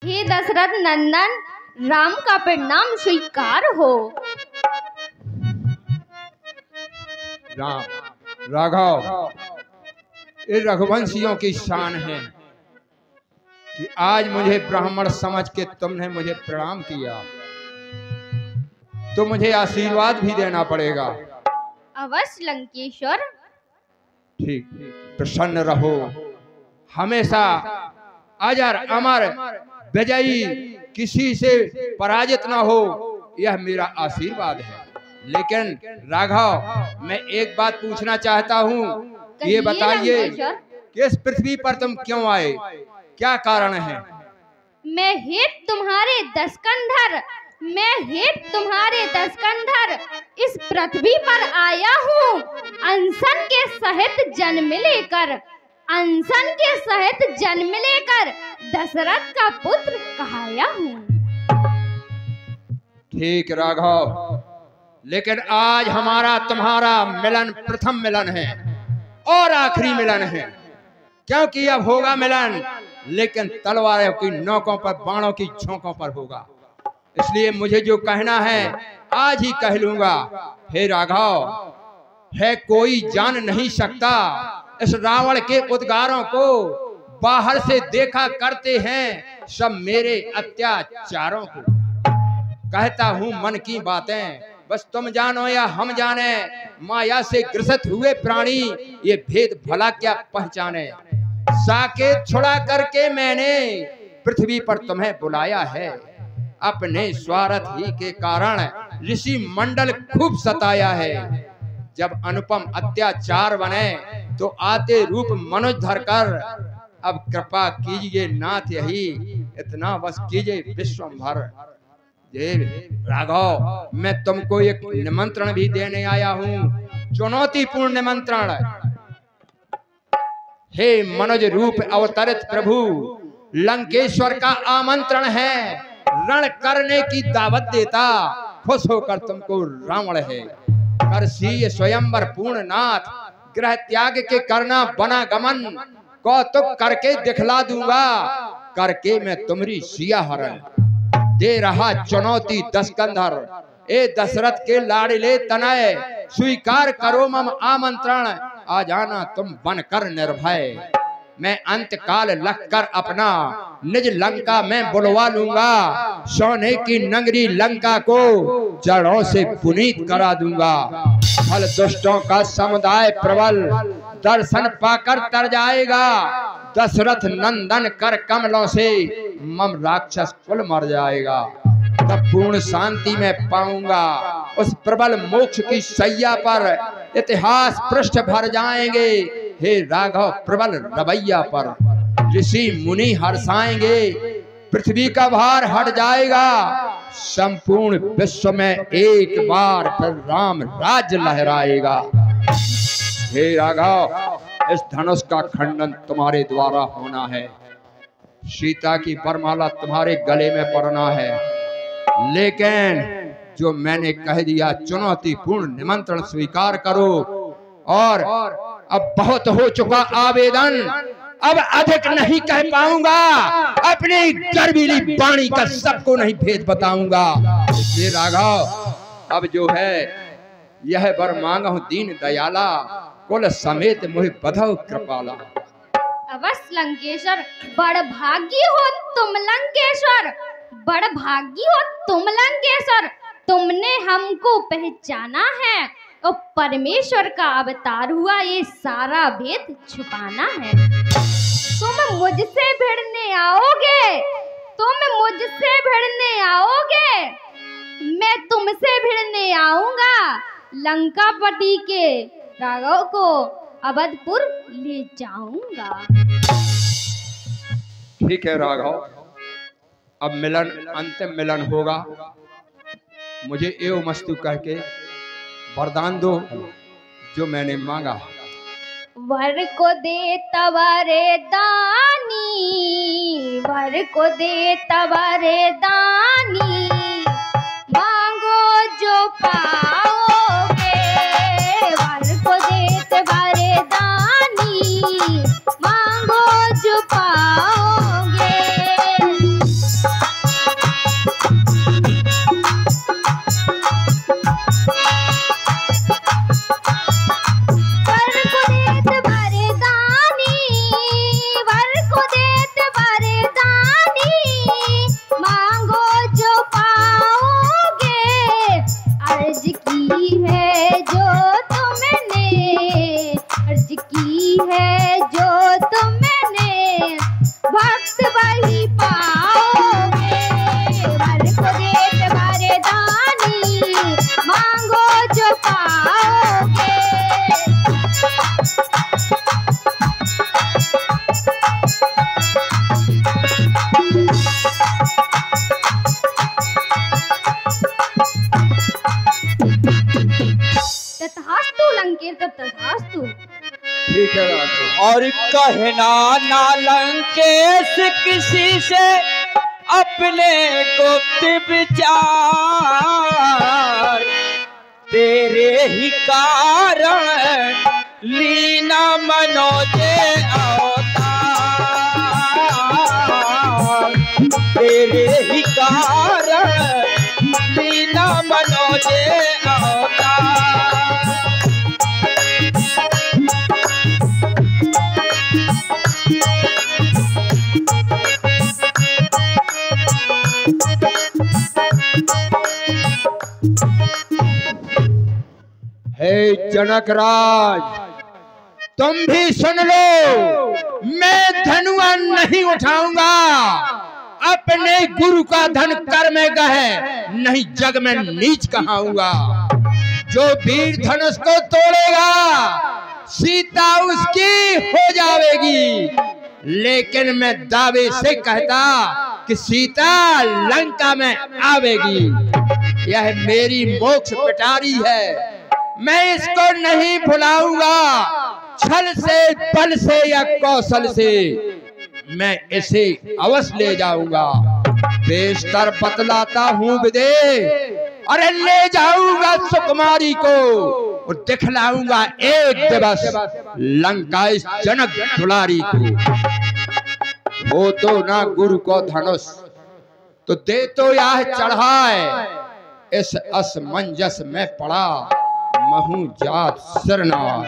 हे दशरथ नंदन, राम का परिणाम स्वीकार हो। राम, राघव, ये रघुवंशियों की शान है कि आज मुझे ब्राह्मण समझ के तुमने मुझे प्रणाम किया, तो मुझे आशीर्वाद भी देना पड़ेगा। अवश्य लंकेश्वर। ठीक, प्रसन्न रहो, हमेशा अजर अमर विजयी, किसी से पराजित ना हो, यह मेरा आशीर्वाद है। लेकिन राघव, मैं एक बात पूछना चाहता हूँ, ये बताइए कि इस पृथ्वी पर तुम क्यों आए, क्या कारण है? मैं हेत तुम्हारे दशकंधर इस पृथ्वी पर आया हूँ, अनशन के सहित जन्म लेकर दशरथ का पुत्र कहाया हूँ। ठीक राघव, लेकिन आज हमारा तुम्हारा मिलन प्रथम मिलन है और आखिरी मिलन है, क्योंकि अब होगा मिलन, लेकिन तलवारों की नोकों पर, बाणों की झोंकों पर होगा। इसलिए मुझे जो कहना है आज ही कह लूंगा। हे राघव, है कोई जान नहीं सकता इस रावण के उद्गारों को, बाहर से देखा करते हैं सब मेरे अत्याचारों को। कहता हूँ मन की बातें, बस तुम जानो या हम जाने, माया से ग्रसित हुए प्राणी ये भेद भला क्या पहचाने। साकेत छुड़ा करके मैंने पृथ्वी पर तुम्हें बुलाया है, अपने स्वार्थ ही के कारण ऋषि मंडल खूब सताया है। जब अनुपम अत्याचार बने तो आते रूप मनुष्य धरकर, अब कृपा कीजिए नाथ यही, इतना बस कीजिए विश्वंभर। राघव, मैं तुमको एक निमंत्रण भी देने आया हूँ, चुनौतीपूर्ण निमंत्रण। हे मनुज रूप अवतरित प्रभु, लंकेश्वर का आमंत्रण है, रण करने की दावत देता, खुश होकर तुमको रावण है। करसी स्वयंवर पूर्ण नाथ, ग्रह त्याग के करना बना गमन, कौतुक करके दिखला दूंगा, करके मैं तुम्हारी सिया हरण। दे रहा चुनौती दशकंधर, ए दशरथ के लाडले तनय, स्वीकार करो मम आमंत्रण, आ जाना तुम बनकर निर्भय। मैं अंत काल लखकर अपना निज लंका में बुलवा लूंगा, सोने की नगरी लंका को जड़ों से पुनीत करा दूंगा। फल दुष्टों का समुदाय प्रबल दर्शन पाकर तर जाएगा, दशरथ नंदन कर कमलों से मम राक्षस कुल मर जाएगा। तब पूर्ण शांति में पाऊंगा, उस प्रबल मोक्ष की सैया पर इतिहास पृष्ठ भर जाएंगे। हे राघव, प्रबल रवैया पर ऋषि मुनि हर्षाएंगे, पृथ्वी का भार हट जाएगा, संपूर्ण विश्व में एक बार फिर राम राज्य लहराएगा। हे राघव, इस धनुष का खंडन तुम्हारे द्वारा होना है, सीता की वरमाला तुम्हारे गले में पड़ना है। लेकिन जो मैंने कह दिया, चुनौतीपूर्ण निमंत्रण स्वीकार करो। और अब बहुत हो चुका आवेदन, अब अधिक नहीं कह पाऊंगा, अपनी गर्वीली वाणी का सबको नहीं भेद बताऊंगा। ये राघव, अब जो है यह वर मांगहु दीन दयाला, कुल समेत मुझे बधौ कृपाला। अवश्य लंकेश्वर, बड़ भागी हो तुम लंकेश्वर, बड़ भागी हो तुम लंकेश्वर, तुमने हमको पहचाना है, और परमेश्वर का अवतार हुआ ये सारा भेद छुपाना है। तुम मुझसे भिड़ने आओगे, मैं तुमसे भिड़ने आऊंगा, लंकापति के राघव को अवधपुर ले जाऊंगा। ठीक है राघव, अब मिलन अंतिम मिलन होगा, मुझे एवं मस्तु कह के वरदान दो जो मैंने मांगा। वर को दे तवरे दानी, वर को दे तवरे दानी, मांगो जो पाओगे, वर को दे तवरे दानी, मांगो जो पाओगे। तथास्तु लंकेश तथास्तु। ठीक है राजा। और कहना ना लंकेश किसी से अपने गुप्त विचार, तेरे ही कारण लीना मनोजे अवतार, तेरे ही कारण लीना मनोजे अवतार। हे जनक राज, तुम भी सुन लो, मैं धनुआ नहीं उठाऊंगा। अपने गुरु का धन कर में गए, नहीं जग में नीच कहाऊंगा। जो वीर धनुष को तोड़ेगा सीता उसकी हो जाएगी, लेकिन मैं दावे से कहता कि सीता लंका में आवेगी। यह मेरी मोक्ष पिटारी है, मैं इसको नहीं भुलाऊंगा। छल से, बल से या कौशल से मैं इसे अवश्य ले जाऊंगा। बेशतर बतलाता हूँ विदेह, अरे ले जाऊंगा सुकुमारी को और दिखलाऊंगा एक दिवस लंका इस जनक दुलारी को। हो तो ना गुरु को धनुष तो दे तो यह चढ़ाए, इस असमंजस में पड़ा महू जात सिरनार।